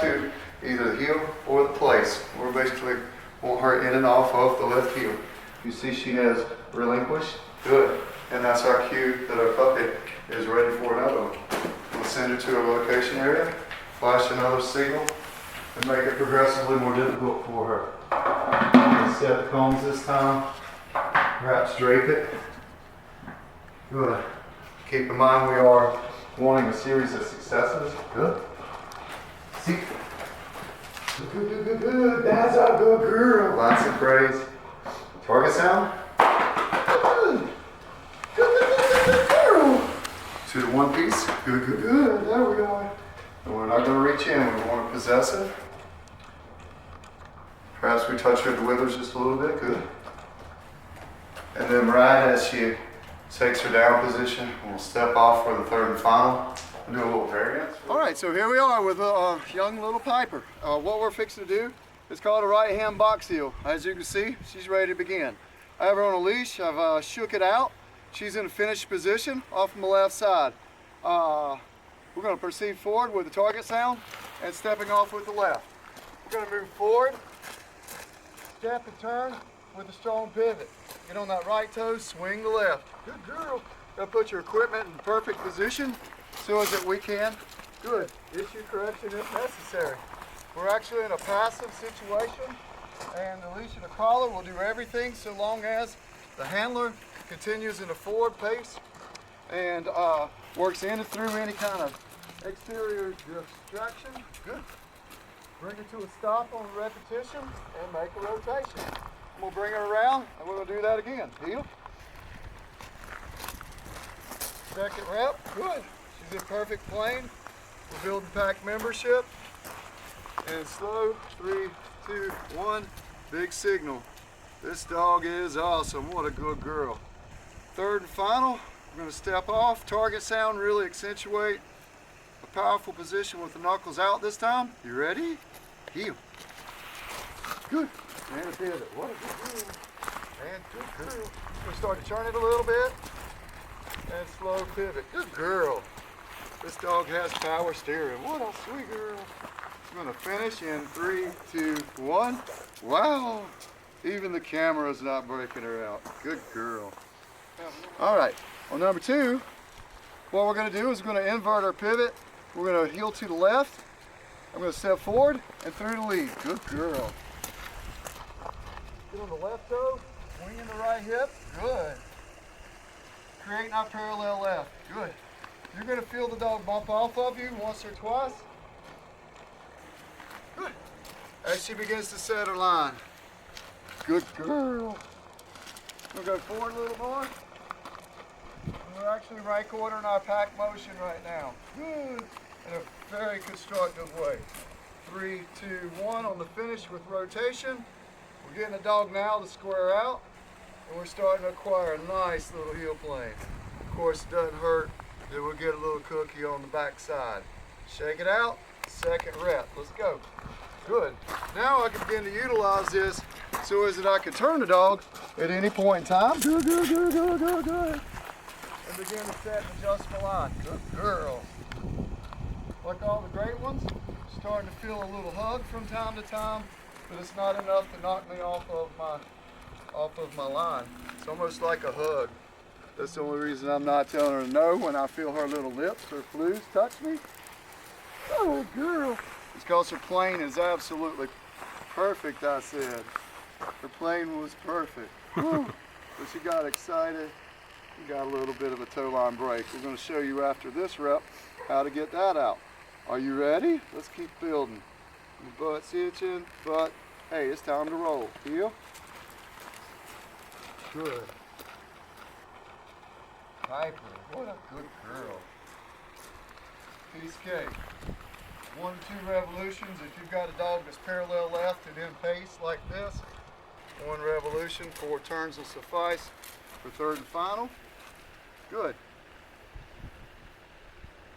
left to either the heel or the place. We're basically want her in and off of the left heel. You see she has relinquished. Good. And that's our cue that our puppy is ready for another one. We'll send her to a location area, flash another signal, and make it progressively more difficult for her. Set the combs this time, perhaps drape it. Good. Keep in mind we are wanting a series of successes. Good. See? Good, good, good, good. That's a good girl. Lots of praise. Target sound. Good. Good, good, good, good girl. To the one piece. Good, good, good. There we are. And we're not going to reach in. We want to possess it. Perhaps we touch her at the withers just a little bit. Good. And then right as she takes her down position, we'll step off for the third and final and do a little variance. All right, so here we are with a young little Piper. What we're fixing to do is called a right hand box heel. As you can see, she's ready to begin. I have her on a leash. I've shook it out. She's in a finished position off from the left side. We're going to proceed forward with the target sound and stepping off with the left. We're going to move forward, step and turn with a strong pivot. Get on that right toe, swing the left. Good girl. Gotta put your equipment in perfect position so as that we can. Good. Issue correction if necessary. We're actually in a passive situation, and the leash and the collar will do everything so long as the handler continues in a forward pace and works in and through any kind of exterior distraction. Good. Bring it to a stop on repetition and make a rotation. We'll bring her around and we're going to do that again. Heel. Second rep. Good. She's in perfect plane. We're building pack membership. And slow. 3, 2, 1. Big signal. This dog is awesome. What a good girl. Third and final. We're going to step off. Target sound, really accentuate a powerful position with the knuckles out this time. You ready? Heel. Good. And a pivot. What a good girl. And good girl. We'll start to turn it a little bit. And slow pivot. Good girl. This dog has power steering. What a sweet girl. We're going to finish in 3, 2, 1. Wow. Even the camera is not breaking her out. Good girl. All right. On number 2, what we're going to do is we're going to invert our pivot. We're going to heel to the left. I'm going to step forward and through the lead. Good girl. Get on the left toe, swinging the right hip. Good. Creating our parallel left. Good. You're going to feel the dog bump off of you once or twice. Good. As she begins to set her line. Good girl. We'll go forward a little more. We're actually right quartering our pack motion right now. Good. In a very constructive way. 3, 2, 1 on the finish with rotation. We're getting the dog now to square out, and we're starting to acquire a nice little heel plane. Of course, it doesn't hurt that we'll get a little cookie on the back side. Shake it out, second rep. Let's go. Good. Now I can begin to utilize this so as that I can turn the dog at any point in time. Good, good, good, good, good, good. And begin to set and adjust my line. Good girl. Like all the great ones, starting to feel a little hug from time to time, but it's not enough to knock me off of my line. It's almost like a hug. That's the only reason I'm not telling her no when I feel her little lips or flews touch me. Oh, girl. It's because her plane is absolutely perfect, I said. Her plane was perfect. But she got excited. We got a little bit of a toe line break. We're going to show you after this rep how to get that out. Are you ready? Let's keep building. Your butt's itching, but hey, it's time to roll. Heel. Good. Piper, what a good girl. Piece of cake. 1 to 2 revolutions. If you've got a dog that's parallel left and in pace like this, 1 revolution, 4 turns will suffice for third and final. Good.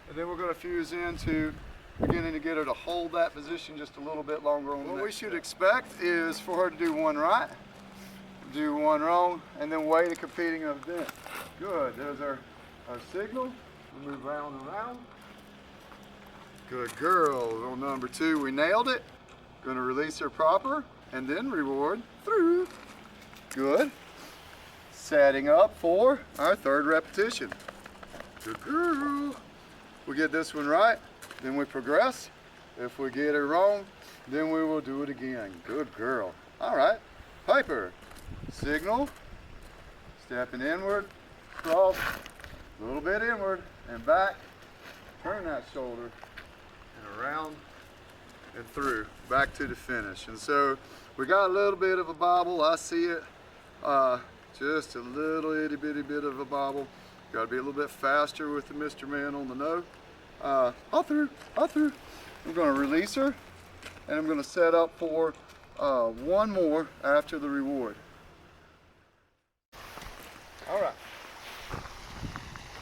And then we're going to fuse into beginning to get her to hold that position just a little bit longer on the What we should expect is for her to do 1 right, do 1 wrong, and then wait a competing event. Good. There's our signal. We move round and round. Good girl. On number 2, we nailed it. Gonna release her proper and then reward through. Good. Setting up for our 3rd repetition. Good girl. We get this one right, then we progress. If we get it wrong, then we will do it again. Good girl. All right, Piper. Signal, stepping inward, cross, a little bit inward and back. Turn that shoulder and around and through, back to the finish. And so we got a little bit of a bobble. I see it, just a little itty bitty bit of a bobble. Got to be a little bit faster with the Mr. Man on the no. All through. I'm going to release her, and I'm going to set up for one more after the reward. All right.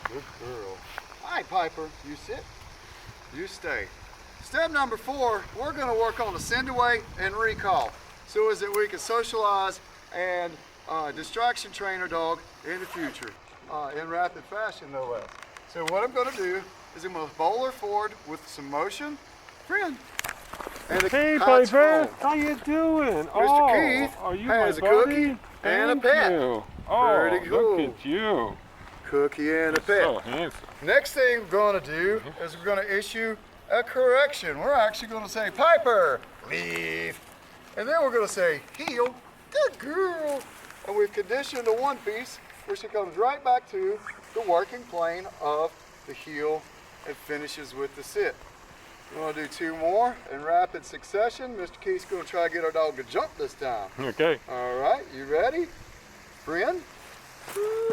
Good girl. All right, Piper, you sit, you stay. Step number 4, we're going to work on the send away and recall, so as that we can socialize and distraction train our dog in the future, in rapid fashion, no less. So what I'm going to do is I'm going to bowl her forward with some motion. Friend. And hey, Piper, how you doing? Mr. Keith are you has my a cookie buddy? and a Thank pet. You. Pretty cool. Look at you. Cookie and a pet. So handsome. Next thing we're going to do is we're going to issue a correction. We're actually going to say, Piper, leave. And then we're going to say, heel, good girl. And we've conditioned the one piece, which it comes right back to the working plane of the heel and finishes with the sit. We're going to do 2 more in rapid succession. Mr. Keith's going to try to get our dog to jump this time. Okay. All right, you ready? Friend?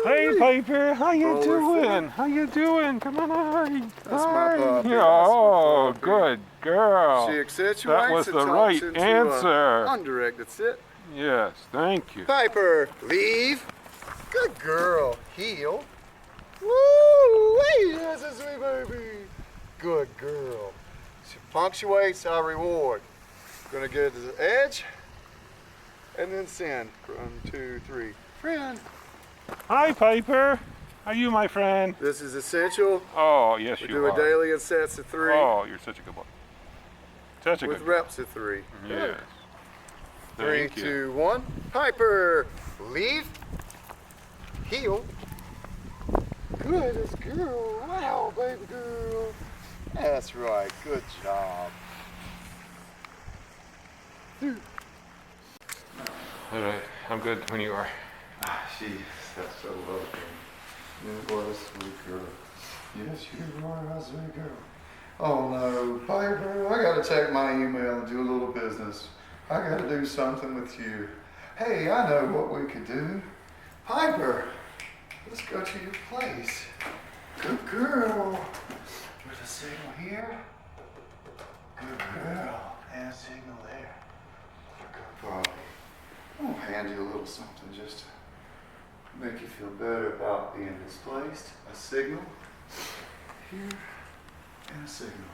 Hey, Piper, how you Roller doing? forward. How you doing? Come on, hi. That's my puppy. Yeah, That's my oh, puppy. good girl. She accentuates That was and the talks right into answer. undirected sit. Yes, thank you. Piper, leave. Good girl. Heel. Woo! Hey, that's a sweet baby. Good girl. She punctuates our reward. Gonna get to the edge and then send. 1, 2, 3. Friend. Hi, Piper. Are you my friend? This is essential. Oh, yes, We you do are. a daily in sets of 3 Oh, you're such a good boy. Such a with good boy. reps of 3. Yes. 3, Thank you. 2, 1. Piper, leave. Heel. Goodness girl. Wow, baby girl. That's right. Good job. All right, I'm good when you are. She's that's so lovely. You are a sweet girl. Yes, you are a sweet girl. Oh no, Piper, I gotta check my email and do a little business. I gotta do something with you. Hey, I know what we could do. Piper, let's go to your place. Good girl. With a signal here. Good girl. And a signal there. Good puppy. I'm gonna hand you a little something just to make you feel better about being displaced. A signal here and a signal.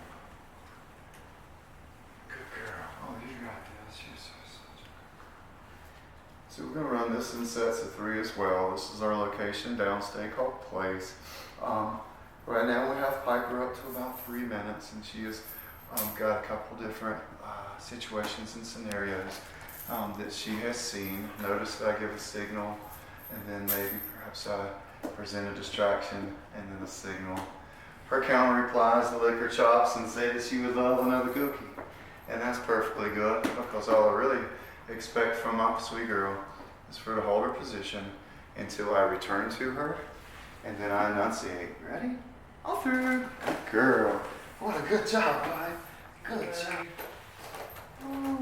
Good girl. Oh, you got this. You're so we're going to run this in sets of 3 as well. This is our location downstate called place. Right now we have Piper up to about 3 minutes, and she has got a couple different situations and scenarios that she has seen. Notice that I give a signal, and then maybe perhaps I present a distraction, and then a signal. Her counter replies to lick her chops and say that she would love another cookie. And that's perfectly good, because all I really expect from my sweet girl is for her to hold her position until I return to her, and then I enunciate. Ready? All through. Good girl. What a good job, bud. Good job. Oh,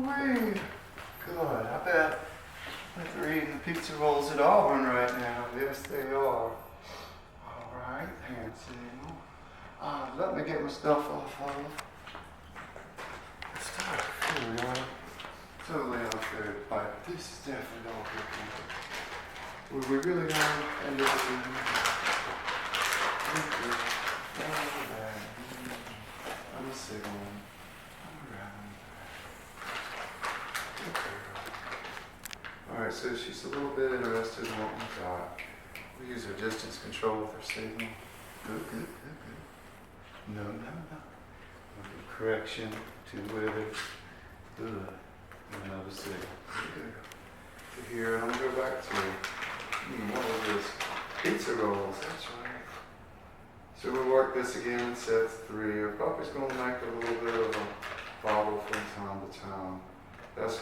good. I bet they're eating pizza rolls at Auburn right now. Yes, they are. All right, hand signal. Let me get my stuff off of. Stuff. Here we go. Totally unfair, but this is definitely all cooking. We really gonna end up with I'm a signal. Alright, so she's a little bit interested in what we got. We use our distance control with our signal. Good. No. Correction to wither. Good. Another signal. Good. Here, I'm gonna go back to what was this? Pizza rolls. That's right. So we work this again in sets 3. Our puppy's gonna make a little bit of a bobble from time to time. That's a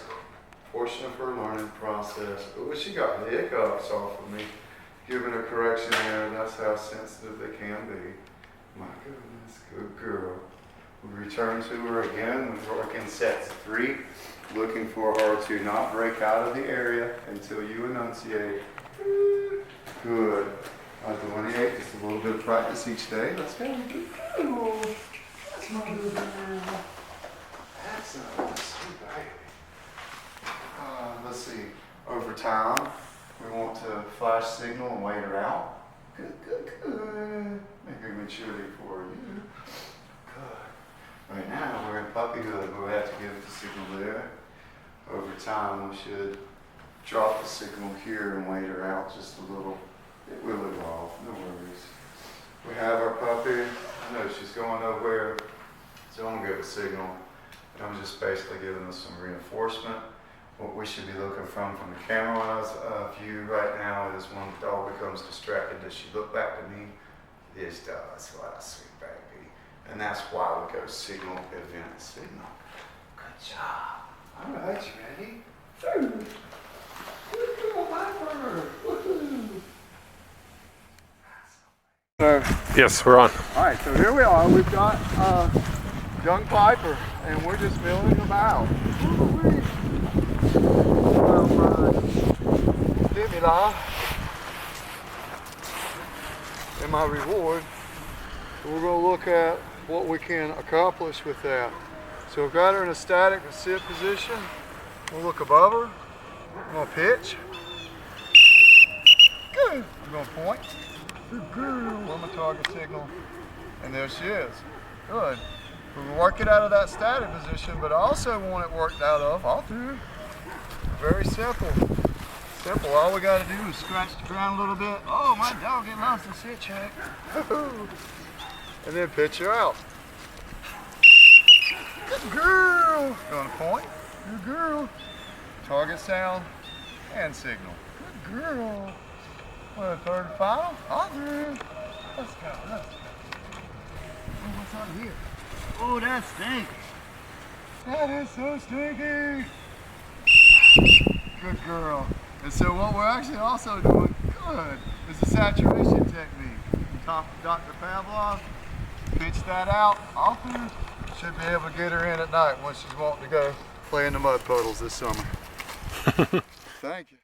portion of her learning process. But she got the hiccups off of me giving a correction there. That's how sensitive they can be. My goodness, good girl. We return to her again. We work in sets 3, looking for her to not break out of the area until you enunciate. Good. I delineate just a little bit of practice each day. Let's go. That's my good girl. Excellent. Sweet baby. Let's see. Over time, we want to flash signal and wait her out. Good, good, good. Maybe maturity for you. Good. Right now, we're in puppyhood, but we have to give the signal there. Over time, we should drop the signal here and wait her out just a little. It will evolve, no worries. We have our puppy. I know she's going nowhere, so I'm gonna give a signal. I'm just basically giving us some reinforcement. What we should be looking from the camera view right now is when the dog becomes distracted, does she look back to me? This does. What a sweet baby. And that's why we go signal, event, signal. Good job. All right, you ready? Good girl, Piper. Woohoo. So, Yes, we're on. all right, so here we are. We've got young Piper, and we're just milling them out. Stimuli and my reward. So we're going to look at what we can accomplish with that. So we've got her in a static sit position. We'll look above her. I'm going to pitch. Good. I'm going to point. Good girl. Where's my target signal? And there she is. Good. We can work it out of that static position, but I also want it worked out of all through. Very simple. Simple. All we got to do is scratch the ground a little bit. Oh, my dog get lost in sit check. And then pitch her out. Good girl. Going to point. Good girl. Target sound and signal. Good girl. Well, third and final. All through. Let's go. Let's go. Oh, what's on here? Oh, that's stinky. That is so stinky. Good girl. And so what we're actually also doing, good, is the saturation technique. Dr. Pavlov, pitch that out, off her. Should be able to get her in at night once she's wanting to go play in the mud puddles this summer. Thank you.